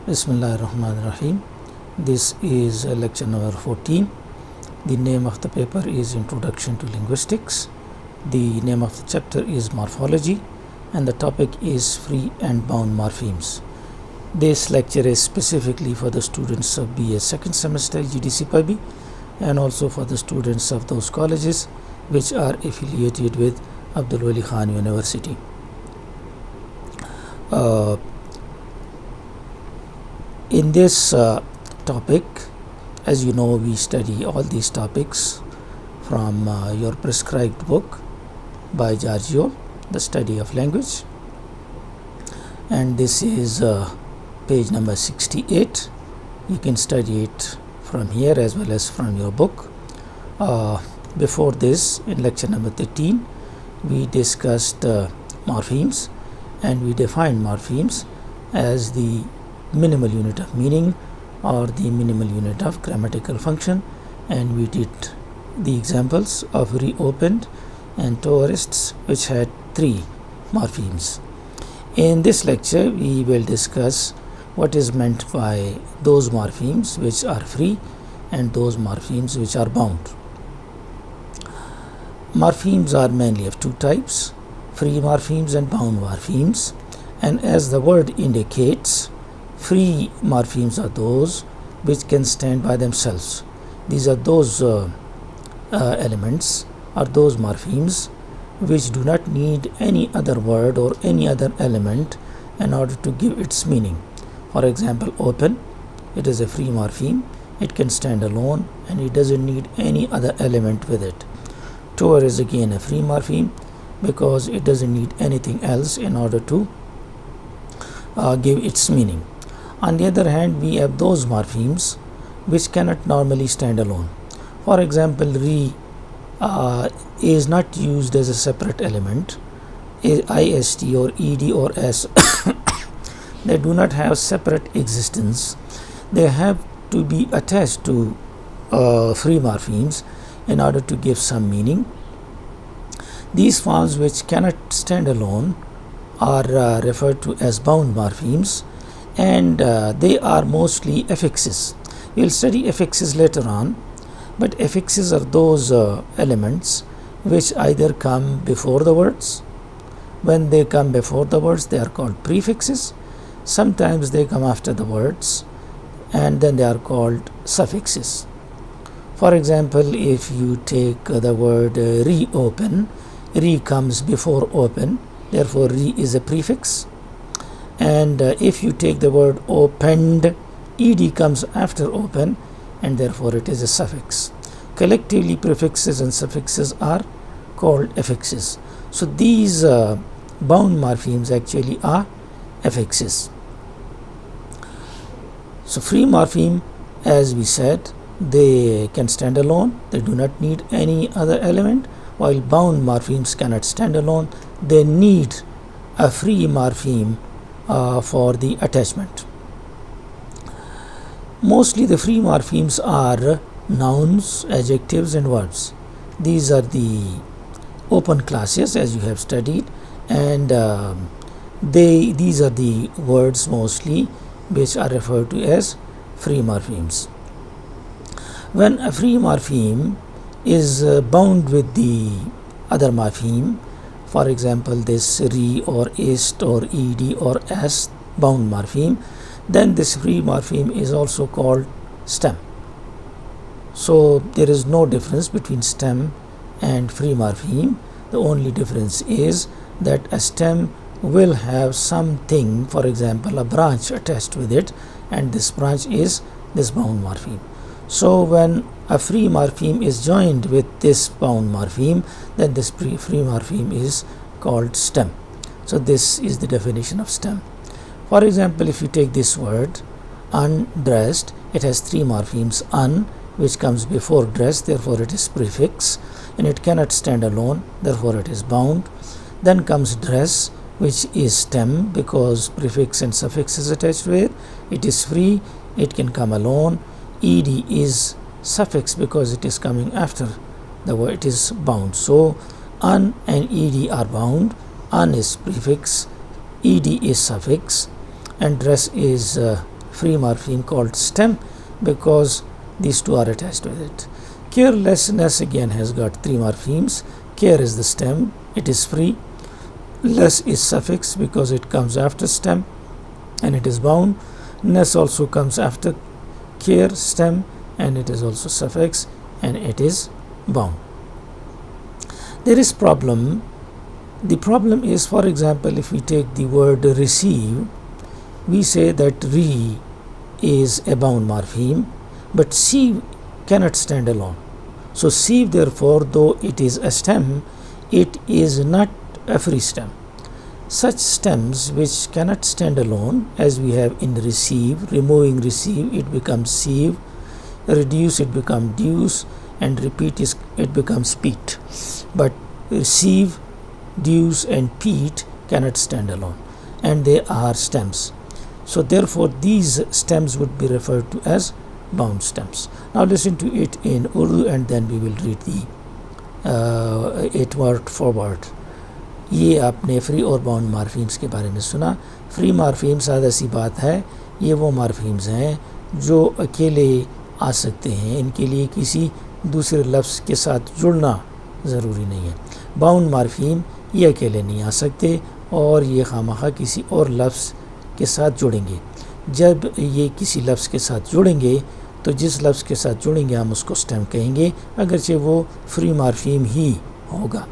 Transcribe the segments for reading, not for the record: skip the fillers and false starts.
Bismillah ar-Rahman ar-Rahim. This is lecture number 14. The name of the paper is Introduction to Linguistics. The name of the chapter is Morphology, and the topic is Free and Bound Morphemes. This lecture is specifically for the students of BA second semester GDC PIB and also for the students of those colleges which are affiliated with Abdul Wali Khan University. In this topic, as you know, we study all these topics from your prescribed book by Giorgio, The Study of Language, and this is page number 68. You can study it from here as well as from your book. Before this, in lecture number 13, we discussed morphemes, and we defined morphemes as the minimal unit of meaning or the minimal unit of grammatical function, and we did the examples of reopened and tourists, which had 3 morphemes. In this lecture, we will discuss what is meant by those morphemes which are free and those morphemes which are bound. Morphemes are mainly of 2 types, free morphemes and bound morphemes, and as the word indicates, free morphemes are those which can stand by themselves. These are those elements or those morphemes which do not need any other word or any other element in order to give its meaning. For example, open, it is a free morpheme. It can stand alone and it doesn't need any other element with it. Tour is again a free morpheme because it doesn't need anything else in order to give its meaning. On the other hand, we have those morphemes which cannot normally stand alone. For example, re is not used as a separate element. Ist or ed or s they do not have separate existence. They have to be attached to free morphemes in order to give some meaning. These forms which cannot stand alone are referred to as bound morphemes, and they are mostly affixes. We will study affixes later on, but affixes are those elements which either come before the words. When they come before the words, they are called prefixes. Sometimes they come after the words, and then they are called suffixes. For example, if you take the word reopen, re comes before open, therefore re is a prefix. And if you take the word opened, ed comes after open, and therefore it is a suffix. Collectively, prefixes and suffixes are called affixes. So these bound morphemes actually are affixes. So free morpheme, as we said, they can stand alone. They do not need any other element, while bound morphemes cannot stand alone. They need a free morpheme for the attachment. Mostly the free morphemes are nouns, adjectives and verbs. These are the open classes as you have studied, and these are the words mostly which are referred to as free morphemes. When a free morpheme is bound with the other morpheme, for example this re or ist or ed or s bound morpheme, then this free morpheme is also called stem. So there is no difference between stem and free morpheme. The only difference is that a stem will have something, for example a branch attached with it, and this branch is this bound morpheme. So when a free morpheme is joined with this bound morpheme, then this free morpheme is called stem. So this is the definition of stem. For example, if you take this word undressed, it has 3 morphemes. Un, which comes before dress, therefore it is prefix, and it cannot stand alone, therefore it is bound. Then comes dress, which is stem because prefix and suffix is attached to it. It is free, it can come alone. Ed is suffix because it is coming after the word, it is bound. So un and ed are bound. Un is prefix, ed is suffix, and dress is free morpheme called stem because these two are attached with it. Carelessness again has got three morphemes. Care is the stem, it is free. Less is suffix because it comes after stem and it is bound. Ness also comes after care, stem, and it is also suffix and it is bound. There is problem. The problem is, for example, if we take the word receive, we say that re is a bound morpheme, but sieve cannot stand alone. So sieve, therefore, though it is a stem, it is not a free stem. Such stems which cannot stand alone, as we have in receive, removing receive, it becomes sieve, reduce, it becomes deuce, and repeat, it becomes peat. But receive, deuce, and peat cannot stand alone, and they are stems. So therefore these stems would be referred to as bound stems. Now listen to it in Urdu and then we will read it word for word. یہ آپ نے free اور bound morphemes کے بارے میں سنا. Free morpheme سادہ سی بات ہے, یہ وہ مارفیمز ہیں جو اکیلے آ سکتے ہیں, ان کے لیے کسی دوسرے لفظ کے ساتھ جڑنا ضروری نہیں ہے. باؤنڈ مارفیم یہ اکیلے نہیں آ سکتے اور یہ خواہ کسی اور لفظ کے ساتھ جڑیں گے. جب یہ کسی لفظ کے ساتھ جڑیں گے تو جس لفظ کے ساتھ جڑیں گے ہم اس کو سٹیم کہیں گے, اگرچہ وہ فری مارفیم ہی ہوگا.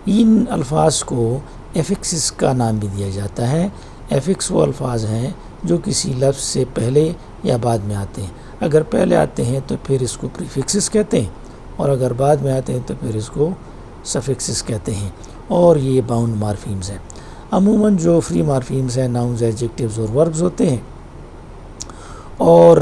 ان الفاظ کو ایفکسز کا نام بھی دیا جاتا ہے. ایفکس وہ الفاظ ہیں جو کسی لفظ سے پہلے یا بعد میں آتے ہیں. اگر پہلے آتے ہیں تو پھر اس کو پریفکسز کہتے ہیں, اور اگر بعد میں آتے ہیں تو پھر اس کو سفکسز کہتے ہیں, اور یہ باؤنڈ مارفیمز ہیں. عموماً جو فری مارفیمز ہیں ناؤنز, ایڈجیکٹیوز اور وربز ہوتے ہیں, اور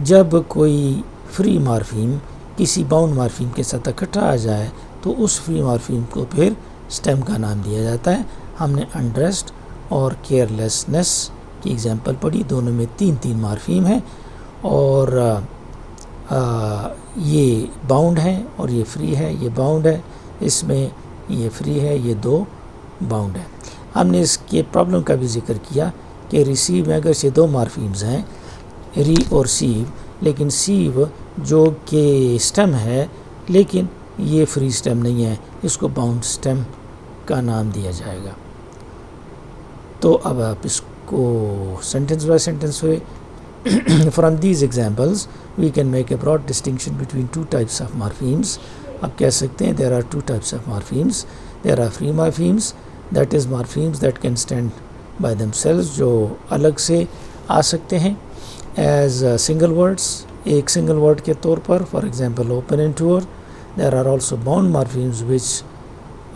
جب کوئی فری مارفیم کسی باؤنڈ مارفیم کے ساتھ اکٹھا آ جائے تو اس فری مارفیم کو پھر سٹیم کا نام دیا جاتا ہے. ہم نے انڈریسٹ اور کیئرلیسنس کی ایگزامپل پڑھی, دونوں میں تین مارفیم ہیں, اور یہ باؤنڈ ہے اور یہ فری ہے. یہ باؤنڈ ہے, اس میں یہ فری ہے, یہ دو باؤنڈ ہے. ہم نے اس کے پرابلم کا بھی ذکر کیا کہ ریسیو میں اگرچہ دو مارفیمز ہیں, ری اور سیو, لیکن سیو جو کہ سٹیم ہے لیکن یہ فری سٹیم نہیں ہے, اس کو باؤنڈ سٹیم کا نام دیا جائے گا. تو اب آپ اس کو سینٹنس بائی سینٹنس ہوئے. From these examples we can make a broad distinction between two types of morphemes. آپ کہہ سکتے ہیں there are two types of morphemes. There are free morphemes, that is morphemes that can stand by themselves, جو الگ سے آ سکتے ہیں ایز سنگل ورڈس, ایک سنگل ورڈ کے طور پر, for example open and tour. There are also bound morphemes which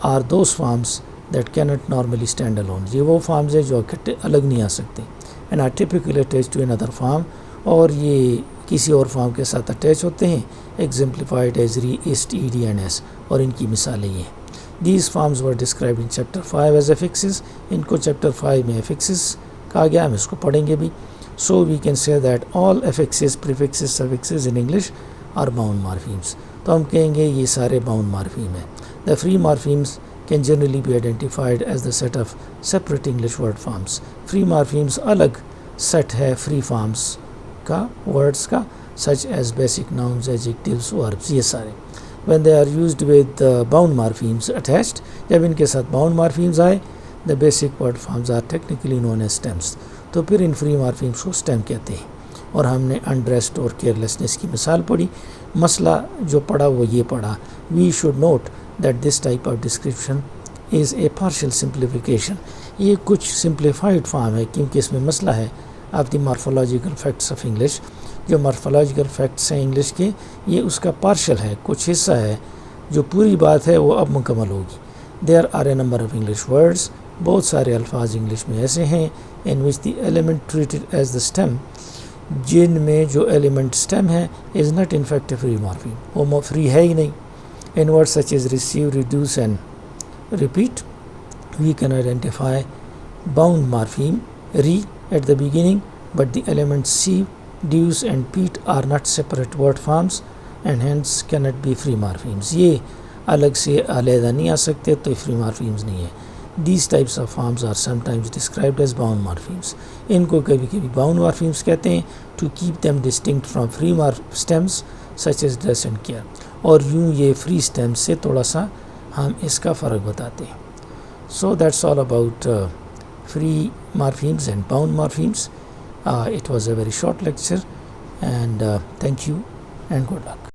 are those forms that cannot normally stand alone. یہ وہ فارمز ہیں جو اکٹھے الگ نہیں آ سکتے, and are typically attached to another form, اور یہ کسی اور فارم کے ساتھ اٹیچ ہوتے ہیں, exemplified as re, ist, ed and s, اور ان کی مثالیں یہ ہیں. These forms were described in chapter 5 as affixes. ان کو chapter 5 میں affixes کہا گیا, ہم اس کو پڑھیں گے بھی. So we can say that all affixes, prefixes, suffixes in English are bound morphemes. تو ہم کہیں گے یہ سارے باؤنڈ مارفیم ہیں. The free morphemes can generally be identified as the set of separate English word forms. Free morphemes الگ set ہے free forms کا, words کا, such as basic nouns, adjectives, verbs, یہ سارے. When they are used with bound morphemes attached, جب ان کے ساتھ bound morphemes آئے, the basic word forms are technically known as stems. تو پھر ان free morphemes کو stem کہتے ہیں. اور ہم نے انڈریسٹ اور کیئرلیسنس کی مثال پڑھی. مسئلہ جو پڑھا وہ یہ پڑھا, we should note that this type of description is a partial simplification. یہ کچھ سمپلیفائڈ فارم ہے کیونکہ اس میں مسئلہ ہے of the morphological facts of English. جو مارفولوجیکل فیکٹس ہیں انگلش کے, یہ اس کا پارشل ہے, کچھ حصہ ہے, جو پوری بات ہے وہ اب مکمل ہوگی. There are a number of English words, بہت سارے الفاظ انگلش میں ایسے ہیں, in which the element treated as the stem, جن میں جو ایلیمنٹ سٹیم ہے is not in fact free morpheme, وہ فری ہے ہی نہیں. In word such as receive, reduce and repeat, we can identify bound morpheme re at the beginning, but the element ceive, duce and peat are not separate word forms and hence can't be free morphemes. یہ الگ سے علیحدہ نہیں آ سکتے, تو free morphemes نہیں ہے. These types of forms are sometimes described as bound morphemes. ان کو کبھی کبھی bound morphemes کہتے ہیں to keep them distinct from free stems such as dress and care. اور یوں یہ free stems سے تھوڑا سا ہم اس کا فرق بتاتے ہیں. So that's all about free morphemes and bound morphemes. It was a very short lecture, and thank you and good luck.